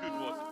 Good was it?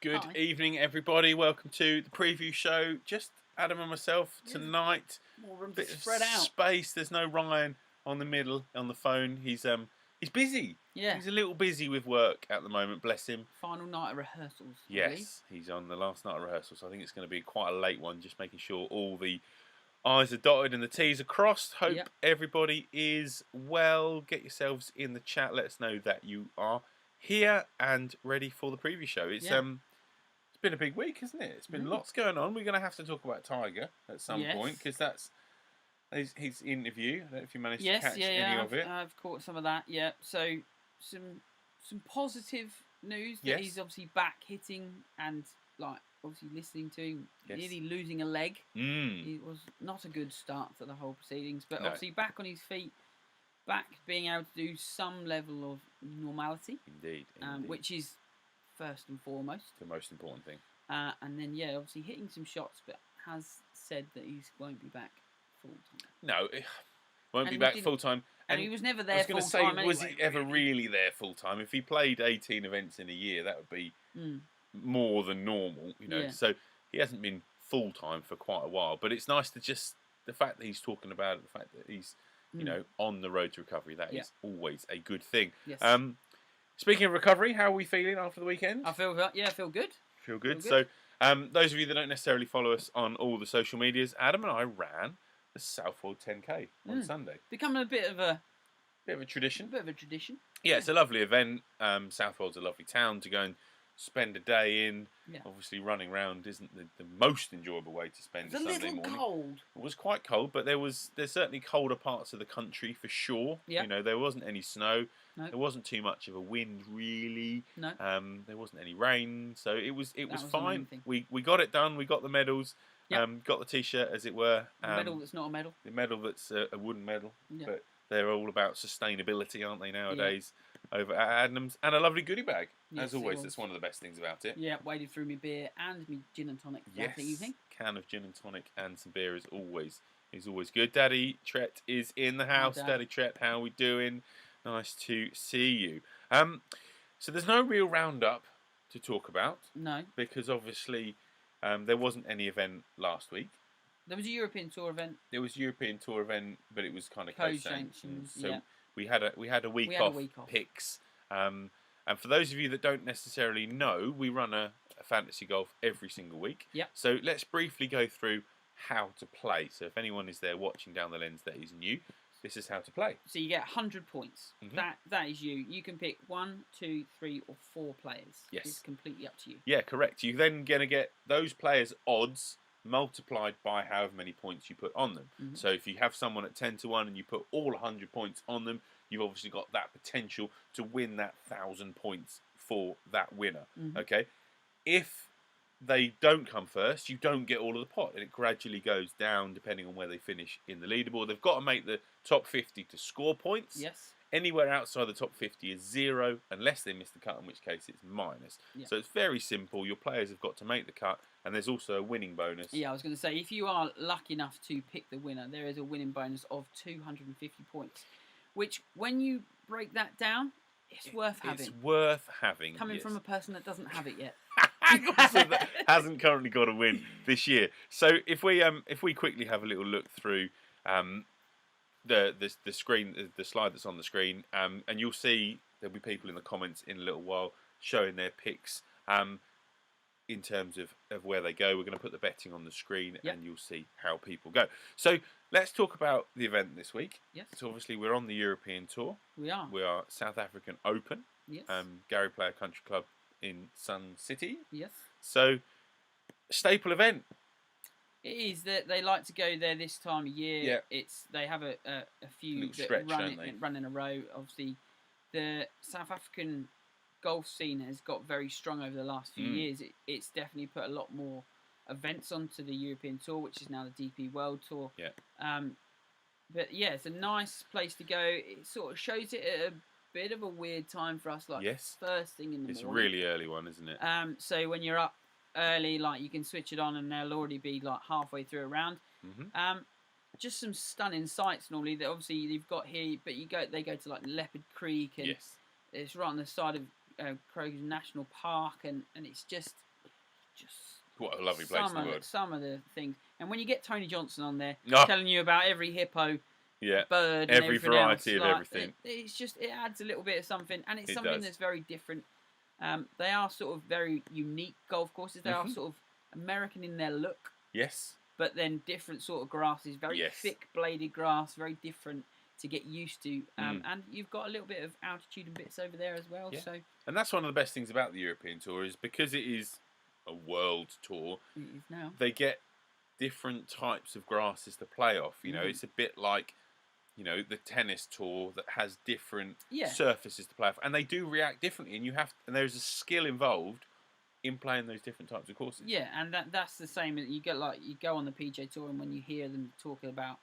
Good evening, everybody. Welcome to the preview show. Just Adam and myself tonight. More room to Bit spread of out. space. There's no Ryan on the middle on the phone. He's busy. Yeah. He's a little busy with work at the moment. Bless him. Final night of rehearsals. Yes, he's on the last night of rehearsals. So I think it's going to be quite a late one. Just making sure all the I's are dotted and the T's are crossed. Hope everybody is well. Get yourselves in the chat. Let us know that you are here and ready for the preview show. It's been a big week, isn't it? It's been lots going on. We're going to have to talk about Tiger at some point because that's his interview. I don't know if you managed to catch any of it. I've caught some of that. Yeah. So some positive news that he's obviously back hitting and obviously listening to him, nearly losing a leg. It was not a good start to the whole proceedings, but obviously back on his feet, back being able to do some level of normality. Indeed. Which is first and foremost the most important thing. And then obviously hitting some shots, but has said that he won't be back full time. No, won't be back full time. And he was never there full time. I was going to say, was he ever really there full time? If he played 18 events in a year, that would be more than normal, you know. So he hasn't been full time for quite a while. But it's nice to just the fact that he's talking about it, the fact that he's on the road to recovery. That is always a good thing. Yes. Speaking of recovery, how are we feeling after the weekend? I feel good. Feel good. So, those of you that don't necessarily follow us on all the social medias, Adam and I ran the Southwold 10K on Sunday. Becoming a bit of a tradition. Yeah, it's a lovely event. Southwold's a lovely town to go and spend a day in. Yeah. Obviously, running around isn't the most enjoyable way to spend a Sunday morning. It's a little cold. It was quite cold, but there's certainly colder parts of the country for sure. Yep. You know, there wasn't any snow. Nope. There wasn't too much of a wind, really. No. There wasn't any rain, so it was fine. We got it done. We got the medals. Yep. Got the T-shirt, as it were. The medal that's not a medal. The medal that's a wooden medal. Yep. But they're all about sustainability, aren't they, nowadays? Yep. Over at Adams. And a lovely goodie bag. As always, that's one of the best things about it. Yeah, waded through my beer and my gin and tonic that evening. Can of gin and tonic and some beer is always good. Daddy Trett is in the house. Daddy Trett, how are we doing? Nice to see you. So there's no real roundup to talk about. No. Because obviously there wasn't any event last week. There was a European Tour event. There was a European Tour event, but it was kind of co-sanctioned. So we had a week off. Picks. And for those of you that don't necessarily know, we run a fantasy golf every single week. Yep. So let's briefly go through how to play. So if anyone is there watching down the lens that is new, this is how to play. So you get 100 points. That is you. You can pick 1, 2, 3 or 4 players. Yes. It's completely up to you. Yeah, correct. You're then going to get those players' odds multiplied by however many points you put on them. So if you have someone at 10 to 1 and you put all 100 points on them, you've obviously got that potential to win that 1,000 points for that winner. Okay? If they don't come first, you don't get all of the pot, and it gradually goes down depending on where they finish in the leaderboard. They've got to make the top 50 to score points. Yes. Anywhere outside the top 50 is 0, unless they miss the cut, in which case it's minus. Yeah. So it's very simple. Your players have got to make the cut, and there's also a winning bonus. Yeah, I was going to say, if you are lucky enough to pick the winner, there is a winning bonus of 250 points, which, when you break that down, it's worth having. It's worth having. Coming from a person that doesn't have it yet. That hasn't currently got a win this year. So if we quickly have a little look through the screen, the slide that's on the screen, and you'll see there'll be people in the comments in a little while showing their picks in terms of where they go. We're going to put the betting on the screen, and you'll see how people go. So let's talk about the event this week. Yes. So obviously we're on the European Tour. We are. We are South African Open. Yes. Gary Player Country Club in Sun City. Yes. So staple event. It is that they like to go there this time of year. Yeah. They have a few stretch, that run in a row. Obviously, the South African golf scene has got very strong over the last few years. It's definitely put a lot more events onto the European Tour, which is now the DP World Tour. Yeah. But yeah, it's a nice place to go. It sort of shows it at a bit of a weird time for us, like first thing in the morning. It's a really early one, isn't it? So when you're up early, like you can switch it on and they'll already be like halfway through a round. Just some stunning sights normally that obviously you've got here, but they go to like Leopard Creek, and it's right on the side of Kruger National Park, and it's just what a lovely place in the world. Some of the things, and when you get Tony Johnson on there telling you about every hippo, bird, every and variety else, of everything, it adds a little bit of something, and it's something that's very different. They are sort of very unique golf courses. They are sort of American in their look. Yes. But then different sort of grasses, very thick bladed grass, very different to get used to. And you've got a little bit of altitude and bits over there as well. Yeah. So, and that's one of the best things about the European Tour is because it is a world tour. It is now. They get different types of grasses to play off. You know, it's a bit like, you know, the tennis tour that has different surfaces to play off, and they do react differently. And there's a skill involved in playing those different types of courses. Yeah, and that's the same. You go on the PJ Tour, and when you hear them talking about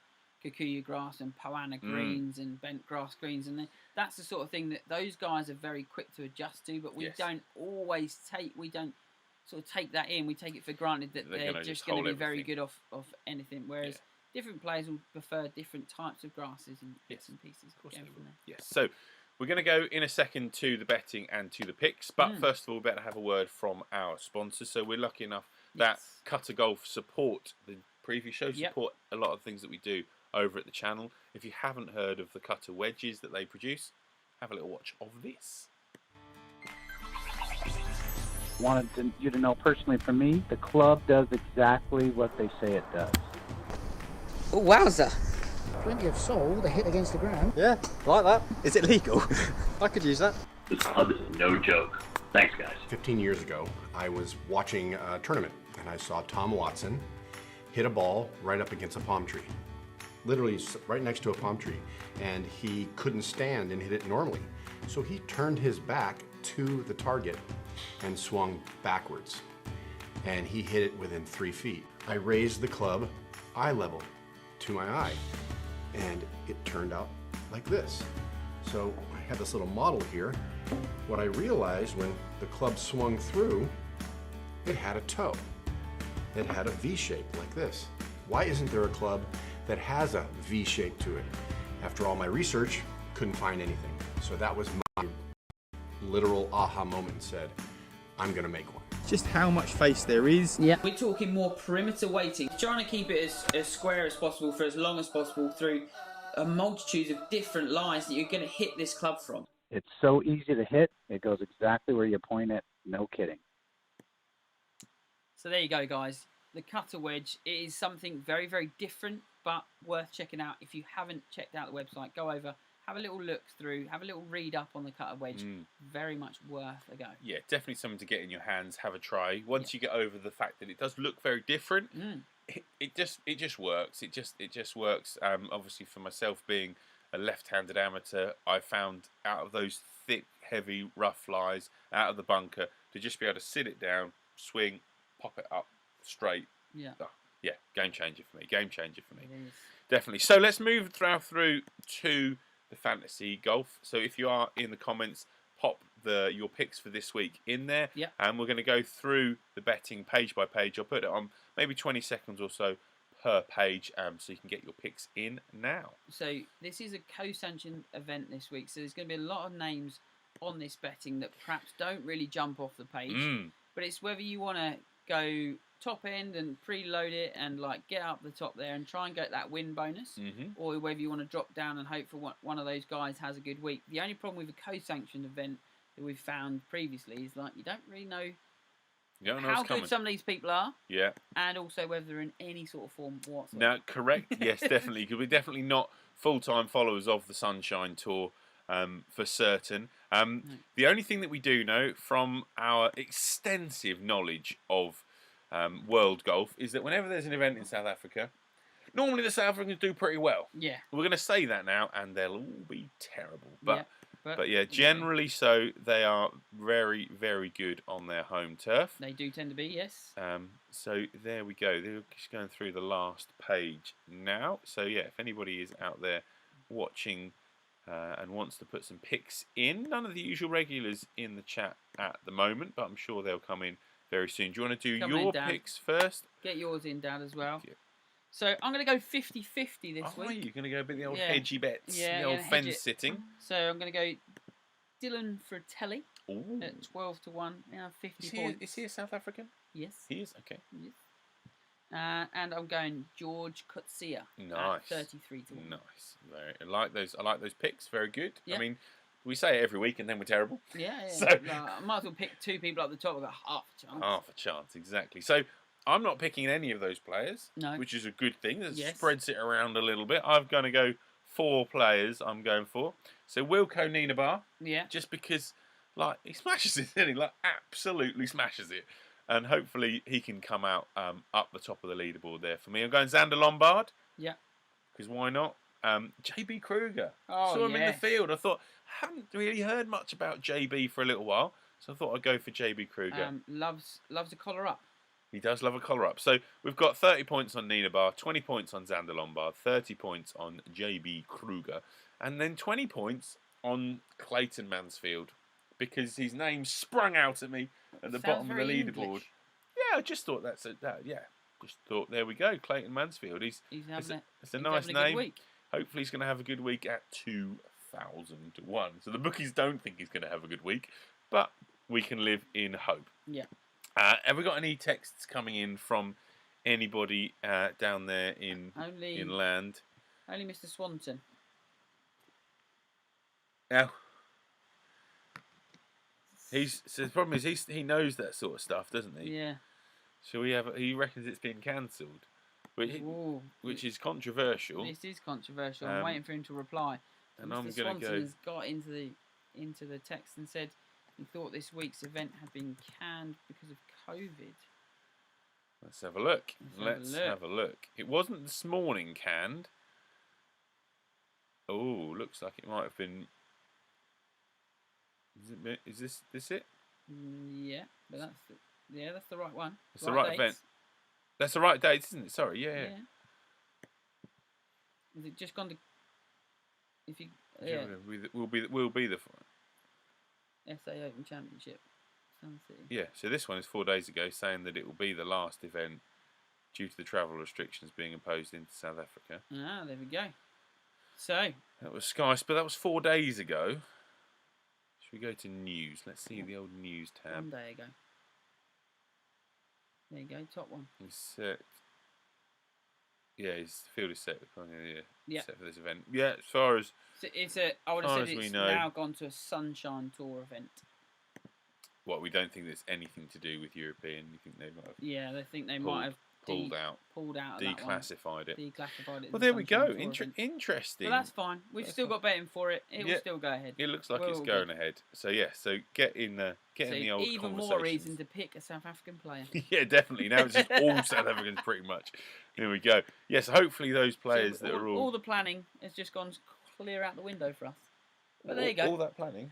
Kikuyu grass and Poana greens and bent grass greens, and that's the sort of thing that those guys are very quick to adjust to. But we don't always sort of take that in. We take it for granted that they're just going to be very good off anything. Whereas different players will prefer different types of grasses and bits and pieces. Of course, yes. So we're going to go in a second to the betting and to the picks, but first of all, we better have a word from our sponsors. So we're lucky enough that Cutter Golf support the previous show, support a lot of things that we do over at the channel. If you haven't heard of the Cutter wedges that they produce, have a little watch of this. Wanted you to know personally from me, the club does exactly what they say it does. Oh, wowza. Plenty of soul to hit against the ground. Yeah, like that. Is it legal? I could use that. This club is no joke. Thanks, guys. 15 years ago, I was watching a tournament, and I saw Tom Watson hit a ball right up against a palm tree. Literally right next to a palm tree. And he couldn't stand and hit it normally. So he turned his back to the target and swung backwards. And he hit it within 3 feet. I raised the club eye level to my eye, and it turned out like this. So I had this little model here. What I realized when the club swung through, it had a toe. It had a V shape like this. Why isn't there a club that has a V shape to it? After all my research, couldn't find anything. So that was my literal aha moment and said, I'm gonna make one. Just how much face there is. Yeah. We're talking more perimeter weighting, trying to keep it as square as possible for as long as possible through a multitude of different lines that you're going to hit this club from. It's so easy to hit, it goes exactly where you point it, no kidding. So there you go, guys. The Cutter wedge is something very, very different, but worth checking out. If you haven't checked out the website, go over, have a little look through, have a little read up on the Cutter wedge. Very much worth a go. Yeah, definitely something to get in your hands, have a try. Once you get over the fact that it does look very different, it just works. It just works. Obviously, for myself being a left-handed amateur, I found out of those thick, heavy, rough lies out of the bunker to just be able to sit it down, swing, pop it up straight. Yeah. Yeah, game changer for me. Game changer for me. It is. Definitely. So let's move through to the fantasy golf. So if you are in the comments, pop your picks for this week in there. Yeah. And we're going to go through the betting page by page. I'll put it on maybe 20 seconds or so per page, so you can get your picks in now. So this is a co-sanctioned event this week, so there's going to be a lot of names on this betting that perhaps don't really jump off the page. But it's whether you want to go top end and preload it and like get up the top there and try and get that win bonus, or whether you want to drop down and hope for one of those guys has a good week. The only problem with a co-sanctioned event that we've found previously is like you don't really know how good some of these people are, and also whether they're in any sort of form whatsoever. Now, correct, yes, definitely, because we're definitely not full-time followers of the Sunshine Tour for certain. The only thing that we do know from our extensive knowledge of World Golf is that whenever there's an event in South Africa, normally the South Africans do pretty well. Yeah. We're going to say that now, and they'll all be terrible. But yeah, generally so, they are very, very good on their home turf. They do tend to be, yes. So there we go. They're just going through the last page now. So yeah, if anybody is out there watching and wants to put some picks in, none of the usual regulars in the chat at the moment, but I'm sure they'll come in very soon. Do you want to do your picks first? Get yours in, Dad, as well. So I'm going to go 50-50 this week. You're going to go a bit the old hedgy bets, the old fence sitting. So I'm going to go Dylan Fratelli at 12 to 1. 50 points. Is he a South African? Yes. He is? Okay. Yes. And I'm going George Coetzee at 33 to 1. Nice. I like those picks. Very good. Yep. I mean, we say it every week and then we're terrible. Yeah. So I might as well pick two people up the top. I've got half a chance. Half a chance, exactly. So I'm not picking any of those players, which is a good thing. That spreads it around a little bit. I'm going to go 4 players I'm going for. So Wilco Nienaber. Yeah. Just because, he smashes it, doesn't he? Absolutely smashes it. And hopefully he can come out up the top of the leaderboard there for me. I'm going Xander Lombard. Yeah. Because why not? JB Kruger. Oh, saw him in the field. I thought, I haven't really heard much about JB for a little while. So I thought I'd go for JB Kruger. Loves a collar up. He does love a collar up. So we've got 30 points on Nienaber, 20 points on Xander Lombard, 30 points on JB Kruger, and then 20 points on Clayton Mansfield, because his name sprung out at me at the bottom of the leaderboard. English. Yeah, I just thought just thought, there we go, Clayton Mansfield. It's a nice name. Hopefully he's going to have a good week at 2,000 to 1. So the bookies don't think he's going to have a good week, but we can live in hope. Yeah. Have we got any texts coming in from anybody down there in land? Only Mr. Swanton. Now, so the problem is he knows that sort of stuff, doesn't he? Yeah. So he reckons it's been cancelled, which is controversial. This is controversial. I'm waiting for him to reply. And Mr. I'm going Swanton to go. has got into the text and said he thought this week's event had been canned because of COVID. Let's have a look. Let's have a look. It wasn't this morning canned. Oh, looks like it might have been. Is this it? Yeah, but that's the right one. It's the right event. That's the right date, isn't it? Sorry, yeah. Has it just gone to? If you we'll be the SA Open Championship, Sun City. Yeah, so this one is 4 days ago, saying that it will be the last event due to the travel restrictions being imposed into South Africa. Ah, there we go. So that was Sky, but that was 4 days ago. Should we go to news? Let's see the old news tab. 1 day ago. There you go, top one. He's set. Yeah, his field is set. Set for this event. Yeah, as far as I would have said it's now gone to a Sunshine Tour event. What, we don't think there's anything to do with European? You think they might have? Yeah, they think they might have pulled out, declassified it. Declassified it. Well, there we go. Interesting. But that's fine. We've still got betting for it. It will still go ahead. It looks like it's going ahead. So yeah, get in the old even more reason to pick a South African player. Yeah, definitely. Now it's just all South Africans pretty much. Here we go. Yes, hopefully those players that are all the planning has just gone clear out the window for us. But there you go. All that planning.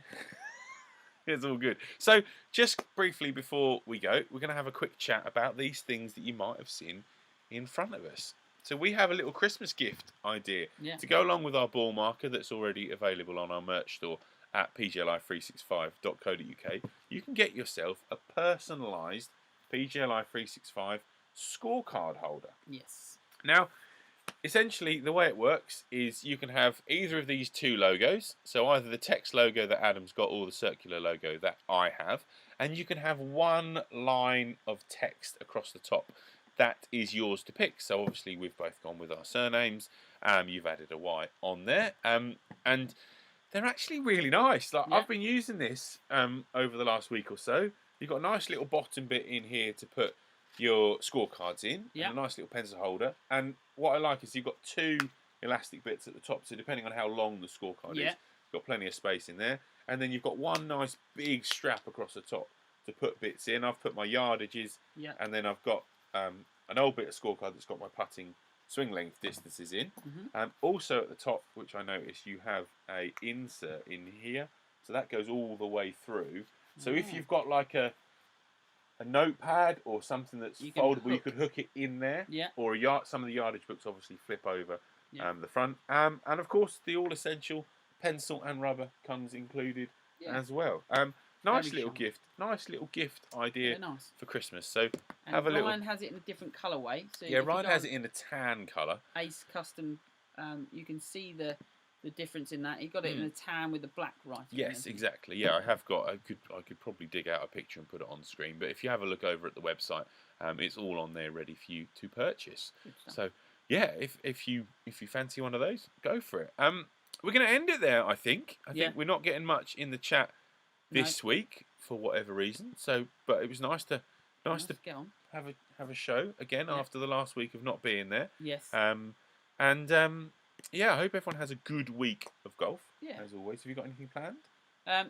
It's all good. So, just briefly before we go, we're going to have a quick chat about these things that you might have seen in front of us. So, we have a little Christmas gift idea to go along with our ball marker that's already available on our merch store at pgli365.co.uk. You can get yourself a personalised PGLI365 scorecard holder. Yes. Now, essentially, the way it works is you can have either of these two logos, so either the text logo that Adam's got or the circular logo that I have, and you can have one line of text across the top. That is yours to pick. So obviously we've both gone with our surnames. You've added a Y on there, and they're actually really nice. I've been using this over the last week or so. You've got a nice little bottom bit in here to put your scorecards in, and a nice little pencil holder. And what I like is you've got two elastic bits at the top, so depending on how long the scorecard is, you've got plenty of space in there. And then you've got one nice big strap across the top to put bits in. I've put my yardages, and then I've got an old bit of scorecard that's got my putting swing length distances in. Also at the top, which I noticed, you have a insert in here, so that goes all the way through. So if you've got like a notepad or something that's foldable, you could hook it in there. Or some of the yardage books obviously flip over the front. And of course the all essential pencil and rubber comes included as well. Nice little gift idea for Christmas. So have a little. Ryan has it in a different colourway. So Ryan has it in a tan colour. Ace Custom, you can see the difference in that. He got it in a tan with the black writing. Yes, exactly. Yeah, I have got. I could probably dig out a picture and put it on the screen. But if you have a look over at the website, it's all on there ready for you to purchase. So yeah, if you fancy one of those, go for it. We're going to end it there. I think we're not getting much in the chat this week for whatever reason. So, but it was nice to get on. have a show again after the last week of not being there. Yes. Yeah, I hope everyone has a good week of golf. Yeah. As always, have you got anything planned?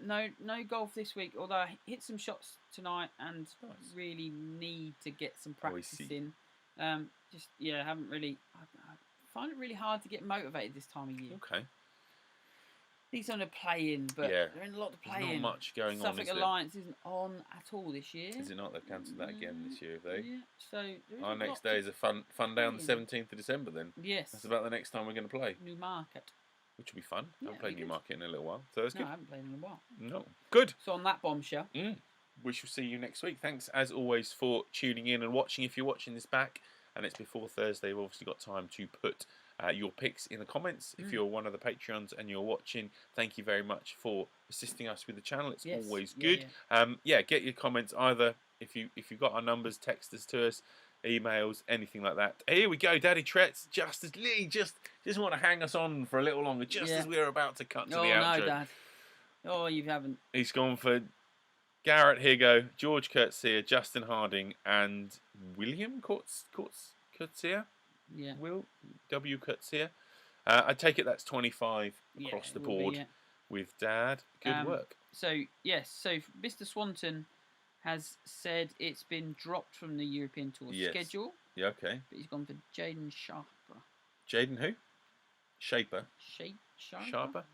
No golf this week. Although I hit some shots tonight and really need to get some practice in. Haven't really. I find it really hard to get motivated this time of year. Okay. Need something to play in, but there ain't a lot to play in. Not much going on. Suffolk Alliance isn't on at all this year. Is it not? They've cancelled that again this year, have they? Yeah. So our next day is a fun day on the 17th of December. Then. Yes. That's about the next time we're going to play. Newmarket. Which will be fun. I haven't played Newmarket in a little while, so that's good. I haven't played in a while. No. Good. So on that bombshell. We shall see you next week. Thanks as always for tuning in and watching. If you're watching this back and it's before Thursday, we've obviously got time to put your picks in the comments. If you're one of the Patreons and you're watching, thank you very much for assisting us with the channel. It's always good. Get your comments either if you've got our numbers, text us to us, emails, anything like that. Here we go, Daddy Trett's Lee just want to hang us on for a little longer, as we're about to cut to the outro. No, Dad. Oh, you haven't. He's gone for Garrett Higo, George Kurtzia, Justin Harding, and William Kurtzia. Yeah. Will W. Kurtzia. I take it that's 25 across the board with Dad. Good work. So Mr. Swanton has said it's been dropped from the European Tour schedule. Yeah, okay. But he's gone for Jaden Sharper. Jaden who? Shaper. Sharper.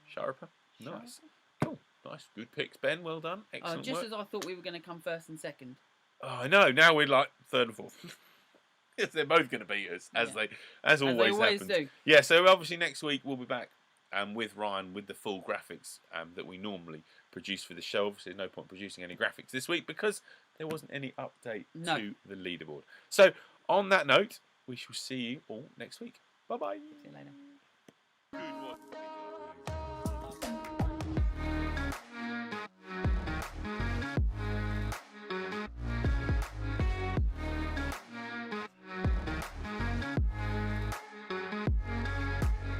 Nice. Cool. Nice. Good picks, Ben. Well done. Excellent work. As I thought we were going to come first and second. Oh, I know. Now we're like third and fourth. Yes, they're both going to beat us, as always happens. Do. Yeah, so obviously next week we'll be back with Ryan with the full graphics that we normally produce for the show. Obviously, no point producing any graphics this week because there wasn't any update to the leaderboard. So, on that note, we shall see you all next week. Bye-bye. See you later. Good one.